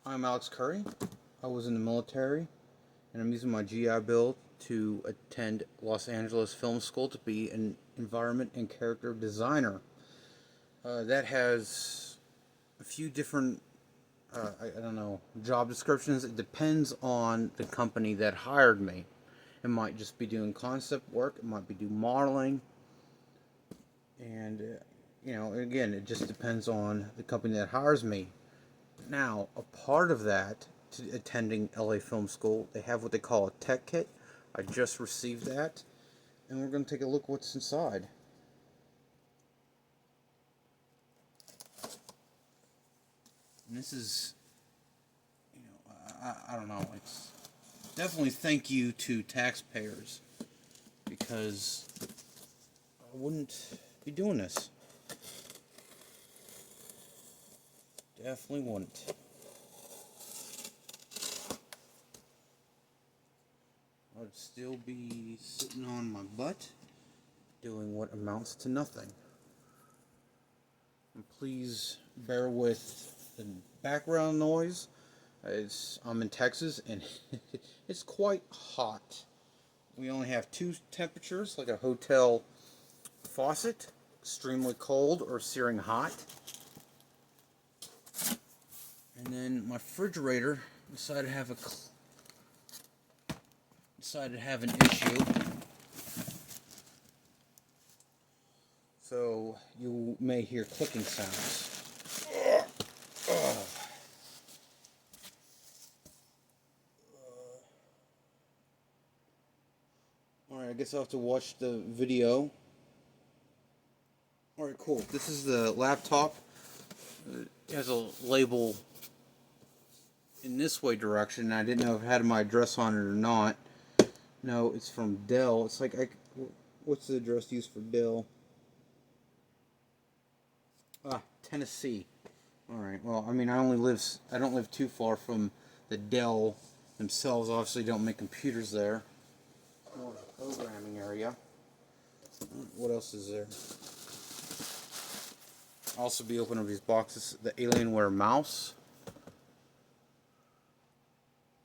I'm Alex Curry. I was in the military, and I'm using my GI Bill to attend Los Angeles Film School to be an environment and character designer. That has a few different, I don't know, job descriptions. It depends on the company that hired me. It might just be doing concept work. It might be doing modeling, and again, it just depends on the company that hires me. Now, a part of that, to attending LA Film School, they have what they call a tech kit. I just received that, and we're going to take a look what's inside. And this is, I don't know, it's definitely thank you to taxpayers, because I wouldn't be doing this. Definitely wouldn't. I'd still be sitting on my butt doing what amounts to nothing. And please bear with the background noise. I'm in Texas, and it's quite hot. We only have two temperatures, like a hotel faucet, extremely cold or searing hot. And then my refrigerator decided to have an issue. So you may hear clicking sounds. Alright, I guess I'll have to watch the video. Alright, cool. This is the laptop. It has a label in this way direction. I didn't know if it had my address on it or not. No, it's from Dell. It's like, what's the address used for Dell? Tennessee. Alright, well, I mean, I don't live too far from the Dell themselves. Obviously don't make computers there. More of a programming area. What else is there? I'll also be opening up these boxes. The Alienware mouse.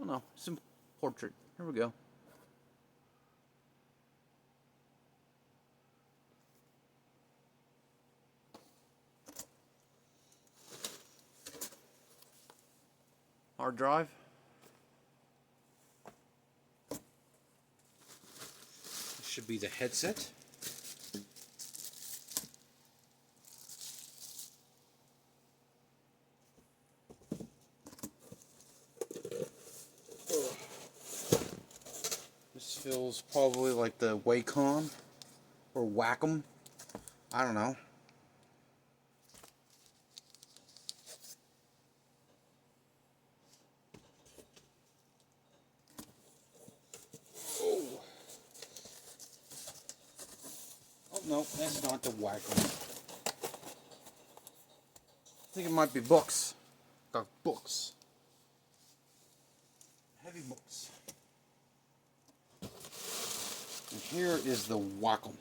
Oh no, it's a portrait. Here we go. Hard drive. This should be the headset. This feels probably like the Wacom or Wacom. I don't know. Oh no, that's not the Wacom. I think it might be books. Got books. Heavy books. And here is the Wacom.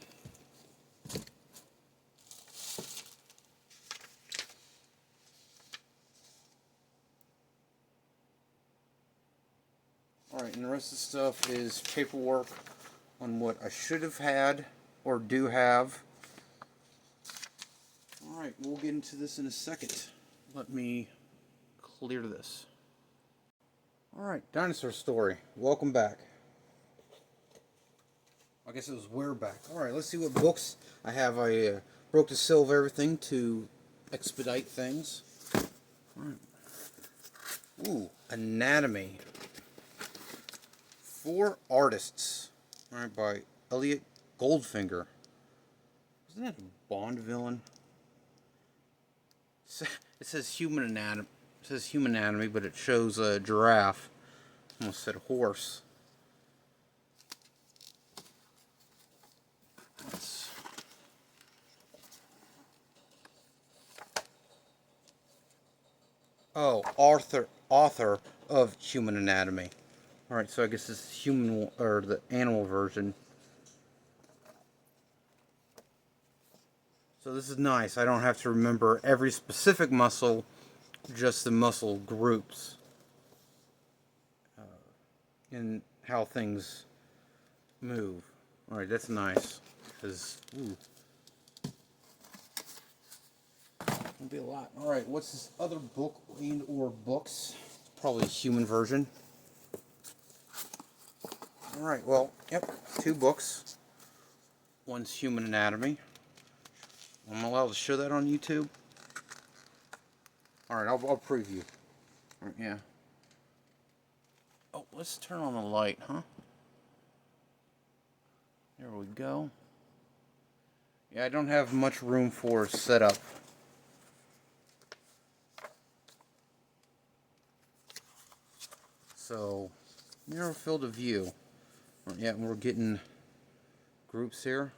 Alright, and the rest of the stuff is paperwork on what I should have had or do have. Alright, we'll get into this in a second. Let me clear this. Alright, Dinosaur Story. Welcome back. I guess it was we're back. Alright, let's see what books I have. I broke the seal of everything to expedite things. Alright. Ooh, Anatomy. For Artists. Alright, by Elliot Goldfinger. Isn't that a Bond villain? It says human anatomy. It says human anatomy, but it shows a giraffe. Almost said horse. Oh, author of Human Anatomy. Alright, so I guess this is human, or the animal version. So this is nice. I don't have to remember every specific muscle, just the muscle groups. and how things move. All right, that's nice. Because, ooh, it'll be a lot. All right, what's this other book and or books? Probably a human version. All right, well, yep, 2 books. One's Human Anatomy. I'm allowed to show that on YouTube. All right, I'll preview. All right, yeah. Oh, let's turn on the light, huh? There we go. Yeah, I don't have much room for setup. So, narrow field of view. Yeah, we're getting groups here.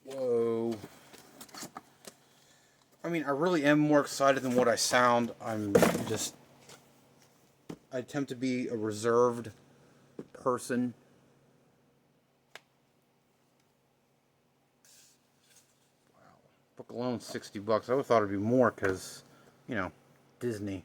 Whoa. I mean, I really am more excited than what I sound. I attempt to be a reserved person. Wow. Book alone, $60. I would have thought it'd be more because, you know, Disney.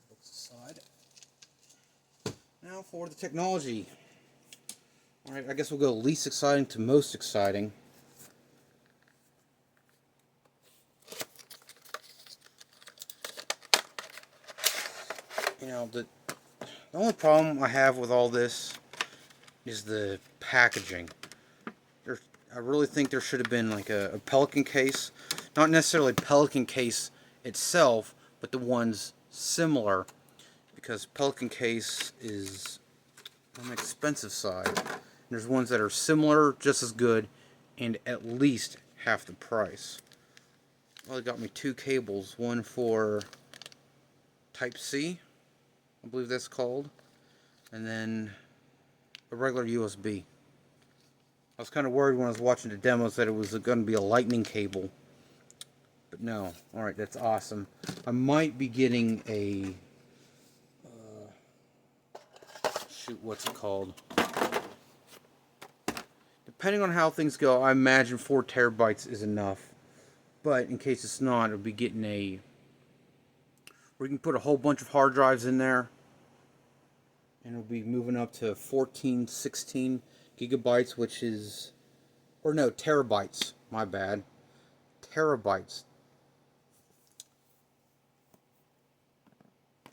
Books aside. Now for the technology. Alright, I guess we'll go least exciting to most exciting. You know, the only problem I have with all this is the packaging. I really think there should have been like a Pelican case. Not necessarily Pelican case itself, but the ones similar. Because Pelican case is on the expensive side. There's ones that are similar, just as good, and at least half the price. Well, it got me 2 cables. One for Type-C, I believe that's called. And then a regular USB. I was kind of worried when I was watching the demos that it was going to be a lightning cable. But no. Alright, that's awesome. I might be getting a... shoot, what's it called? Depending on how things go, I imagine 4 terabytes is enough. But in case it's not, I'll be getting a... where you can put a whole bunch of hard drives in there. And it'll be moving up to 14, 16 gigabytes, which is... or no, terabytes. My bad. Terabytes.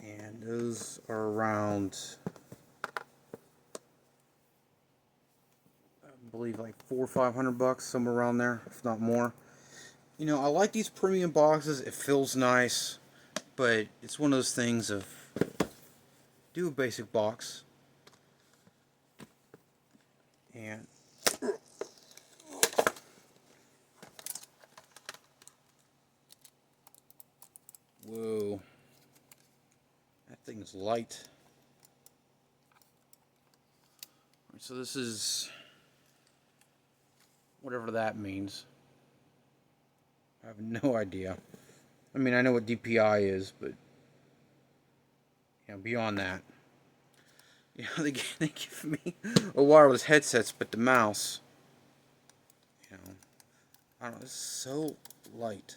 And those are around... I believe like $400 or $500, somewhere around there, if not more. You know, I like these premium boxes. It feels nice, but it's one of those things of do a basic box. And whoa, that thing's light. All right, so this is whatever that means. I have no idea. I mean, I know what DPI is, but you know, beyond that, you know, they give me a wireless headsets, but the mouse, you know, I don't know, it's so light.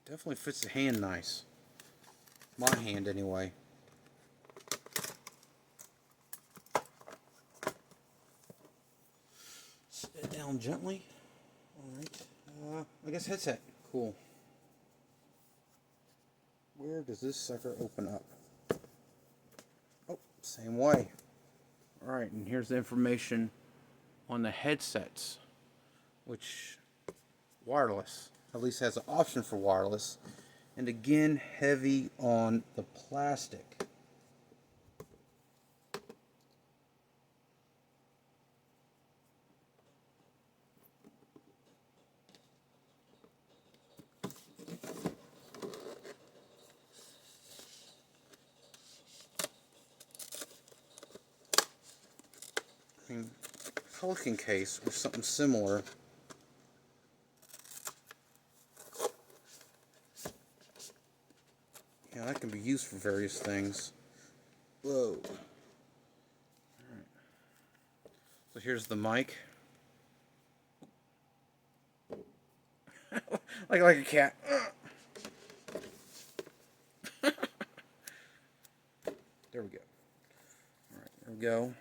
Definitely fits the hand nice. My hand, anyway. Sit it down gently. Alright. I guess headset. Cool. Where does this sucker open up? Oh, same way. Alright, and here's the information on the headsets, which wireless. At least has an option for wireless. And again, heavy on the plastic. Pelican case or something similar. Yeah, that can be used for various things. Whoa. Alright. So here's the mic. like a cat. There we go. Alright, there we go.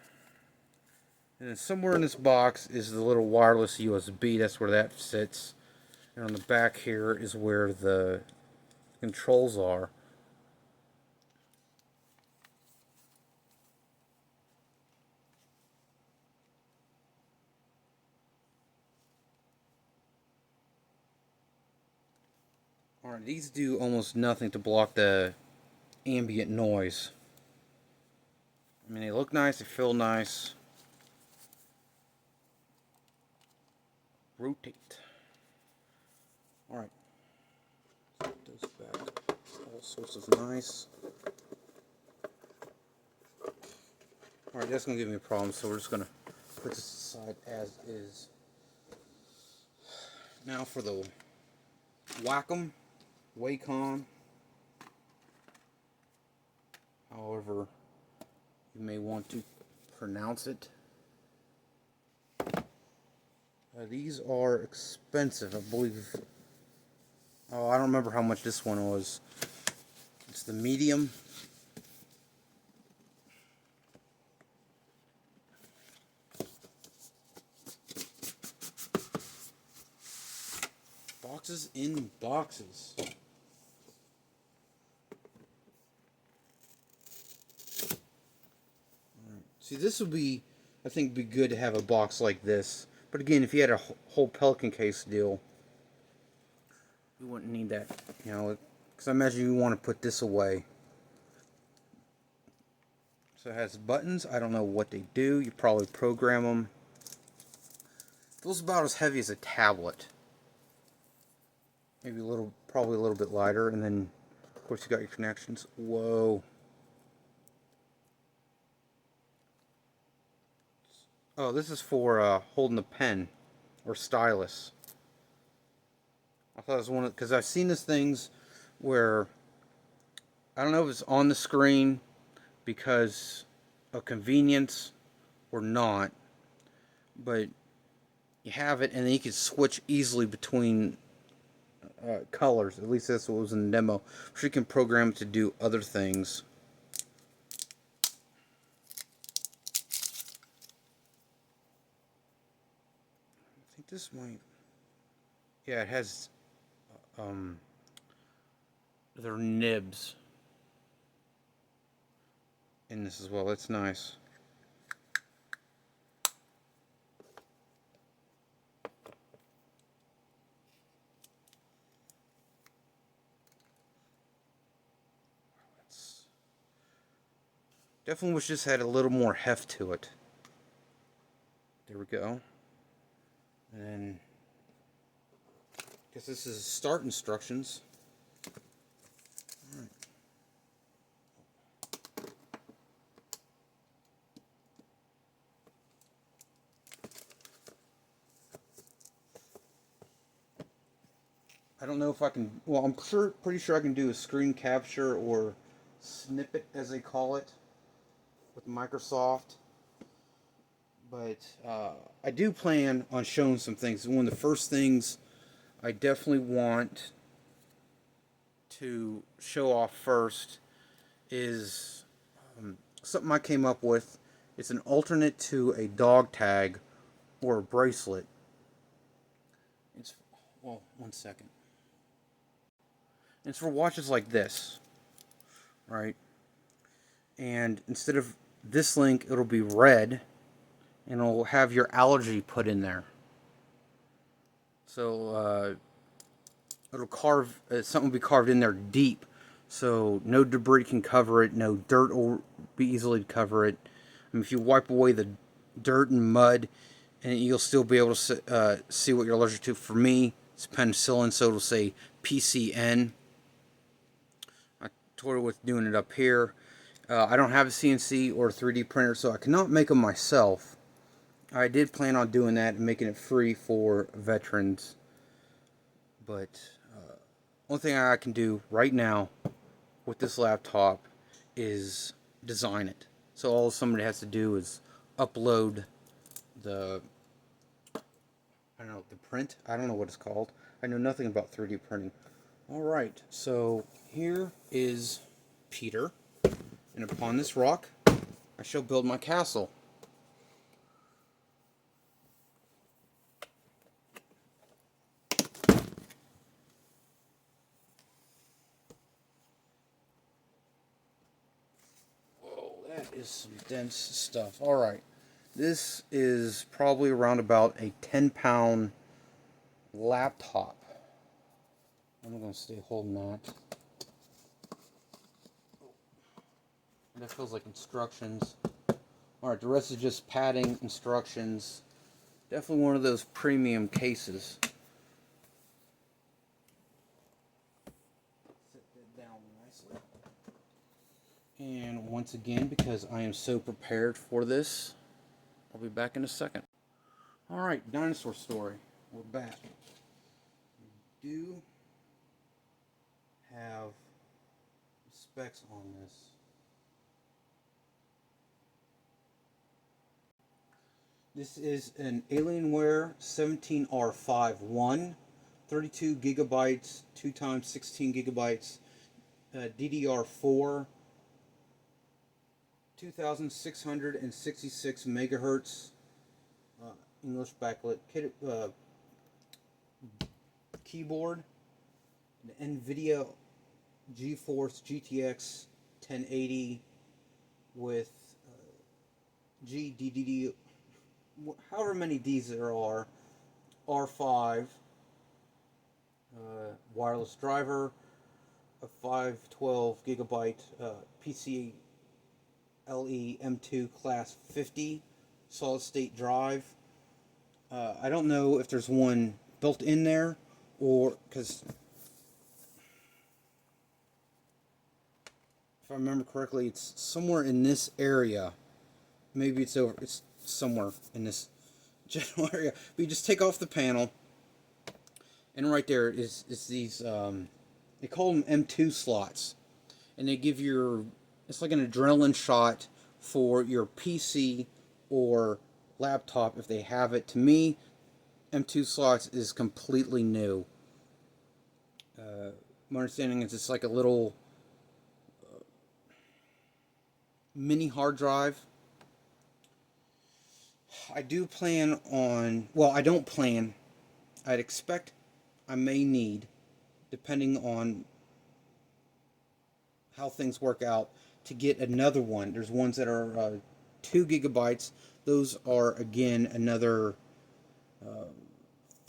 And then somewhere in this box is the little wireless USB. That's where that sits. And on the back here is where the controls are. Alright, these do almost nothing to block the ambient noise. I mean, they look nice, they feel nice. Rotate. Alright. Put those back. All sorts of nice. Alright, that's going to give me a problem, so we're just going to put this aside as is. Now for the Wacom Wacom. However you may want to pronounce it. These are expensive, I believe. Oh, I don't remember how much this one was. It's the medium. Boxes in boxes. See, this would be, I think, be good to have a box like this. But again, if you had a whole Pelican case deal, you wouldn't need that, you know, because I imagine you want to put this away. So it has buttons. I don't know what they do. You probably program them. Feels about as heavy as a tablet. Maybe a little, probably a little bit lighter. And then, of course, you got your connections. Whoa. Oh, this is for holding a pen or stylus. I thought it was one of, because I've seen these things where I don't know if it's on the screen because of convenience or not, but you have it and then you can switch easily between colors. At least that's what was in the demo. So you can program it to do other things. I think this might, yeah, it has their nibs in this as well. That's nice. Definitely wish this had a little more heft to it. There we go. And then, I guess this is start instructions. All right. I don't know if I can, well, I'm pretty sure I can do a screen capture or snippet, as they call it, with Microsoft. But I do plan on showing some things. One of the first things I definitely want to show off first is something I came up with. It's an alternate to a dog tag or a bracelet. It's, well, one second. It's for watches like this, right? And instead of this link, it'll be red, and it'll have your allergy put in there. So it'll carve, something will be carved in there deep, so no debris can cover it, no dirt will be easily to cover it. I mean, if you wipe away the dirt and mud, and you'll still be able to see what you're allergic to. For me, it's penicillin, so it'll say PCN. I toyed with doing it up here. I don't have a CNC or a 3D printer, so I cannot make them myself. I did plan on doing that and making it free for veterans, but one thing I can do right now with this laptop is design it. So all somebody has to do is upload the, I don't know, the print. I don't know what it's called. I know nothing about 3D printing. Alright, so here is Peter, and upon this rock I shall build my castle. Whoa, that is some dense stuff. Alright, this is probably around about a 10-pound laptop. I'm going to stay holding that. That feels like instructions. Alright, the rest is just padding, instructions. Definitely one of those premium cases. Set that down nicely. And once again, because I am so prepared for this, I'll be back in a second. Alright, dinosaur story. We're back. We do have specs on this. This is an Alienware 17R51, 32 gigabytes, 2 times 16 gigabytes, DDR4, 2666 megahertz, English backlit keyboard, an NVIDIA GeForce GTX 1080 with GDDD, however many Ds there are, R5, wireless driver, a 512 gigabyte PCIe M2 class 50 solid state drive. I don't know if there's one built in there, or because if I remember correctly, it's somewhere in this area. Maybe it's over. It's somewhere in this general area. But you just take off the panel, and right there is these. They call them M2 slots, and they give your. It's like an adrenaline shot for your PC or laptop if they have it. To me, M2 slots is completely new. My understanding is it's like a little mini hard drive. I do plan on, well, I don't plan, I'd expect I may need, depending on how things work out, to get another one. There's ones that are 2 gigabytes. Those are, again, another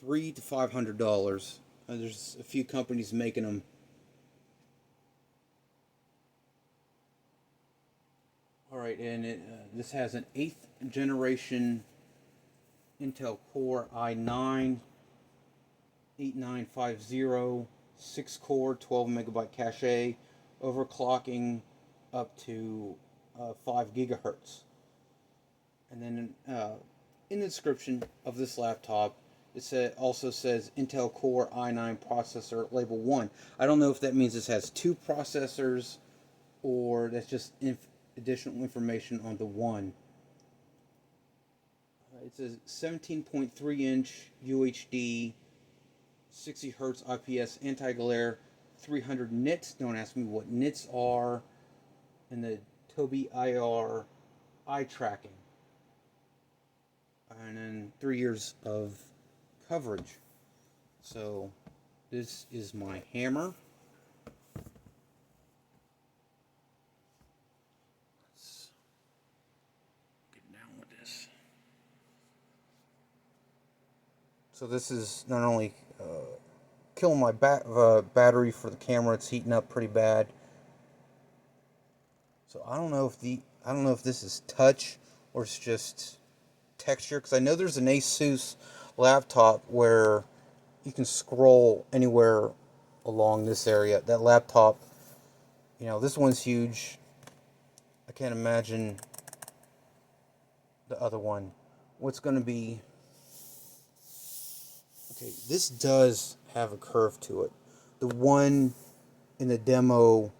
$300 to $500. There's a few companies making them. Alright, and this has an 8th generation Intel Core i9 8950, 6 core, 12 megabyte cache, overclocking up to 5 gigahertz. And then in the description of this laptop, it also says Intel Core i9 processor label 1. I don't know if that means this has 2 processors or that's just additional information on the one. It's a 17.3 inch UHD, 60 hertz IPS anti-glare, 300 nits. Don't ask me what nits are. And the Tobii IR eye tracking. And then 3 years of coverage. So this is my hammer. Let's get down with this. So this is not only killing my battery for the camera, it's heating up pretty bad. So I don't know if this is touch or it's just texture, because I know there's an Asus laptop where you can scroll anywhere along this area. That laptop, you know, this one's huge. I can't imagine the other one. what's going to be... Okay, this does have a curve to it. The one in the demo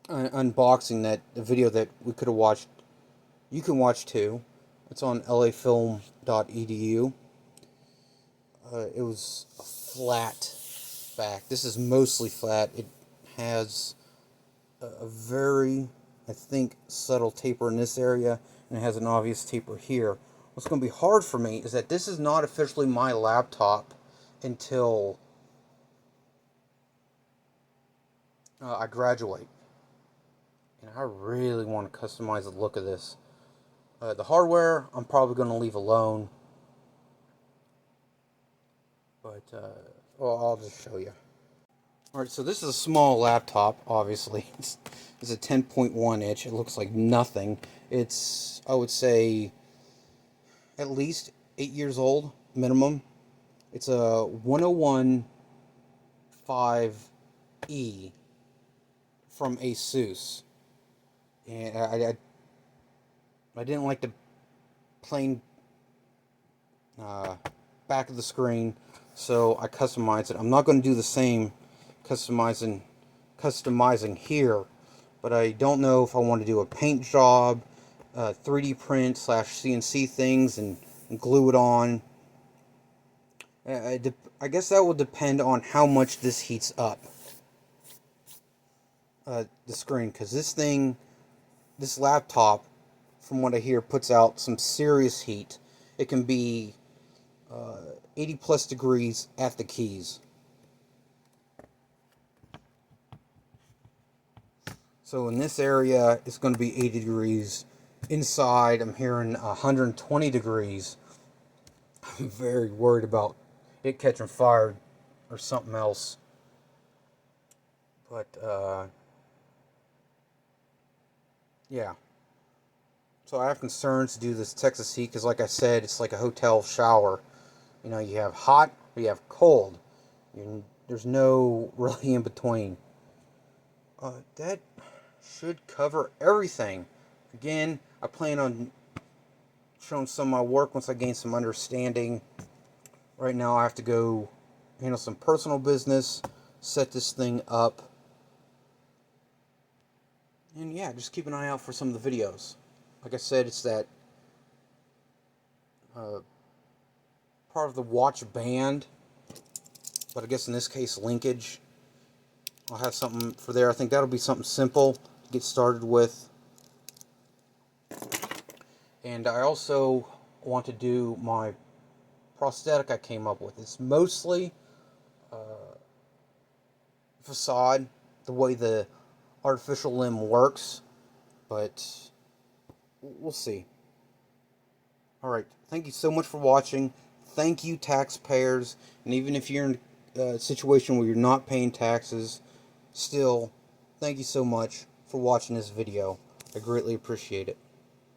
unboxing, the video that we could have watched, you can watch too. It's on lafilm.edu. It was a flat back. This is mostly flat. It has a very, I think, subtle taper in this area, and it has an obvious taper here. What's going to be hard for me is that this is not officially my laptop until I graduate. And I really want to customize the look of this. The hardware, I'm probably going to leave alone. But, well, I'll just show you. Alright, so this is a small laptop, obviously. It's a 10.1 inch. It looks like nothing. It's, I would say, at least 8 years old, minimum. It's a 101 5E from Asus. And I didn't like the plain back of the screen, so I customized it. I'm not going to do the same customizing here, but I don't know if I want to do a paint job, 3D print / CNC things and glue it on. I guess that will depend on how much this heats up the screen, because this laptop, from what I hear, puts out some serious heat. It can be 80 plus degrees at the keys. So in this area, it's going to be 80 degrees. Inside, I'm hearing 120 degrees. I'm very worried about it catching fire or something else. But, yeah. So I have concerns to do this Texas heat because, like I said, it's like a hotel shower. You know, you have hot or you have cold. There's no really in between. That should cover everything. Again, I plan on showing some of my work once I gain some understanding. Right now I have to go handle some personal business, set this thing up. And yeah, just keep an eye out for some of the videos. Like I said, it's that part of the watch band, but I guess in this case linkage. I'll have something for there. I think that'll be something simple to get started with. And I also want to do my prosthetic I came up with. It's mostly facade, the way the artificial limb works, but we'll see. Alright, thank you so much for watching. Thank you, taxpayers. And even if you're in a situation where you're not paying taxes, still, thank you so much for watching this video. I greatly appreciate it.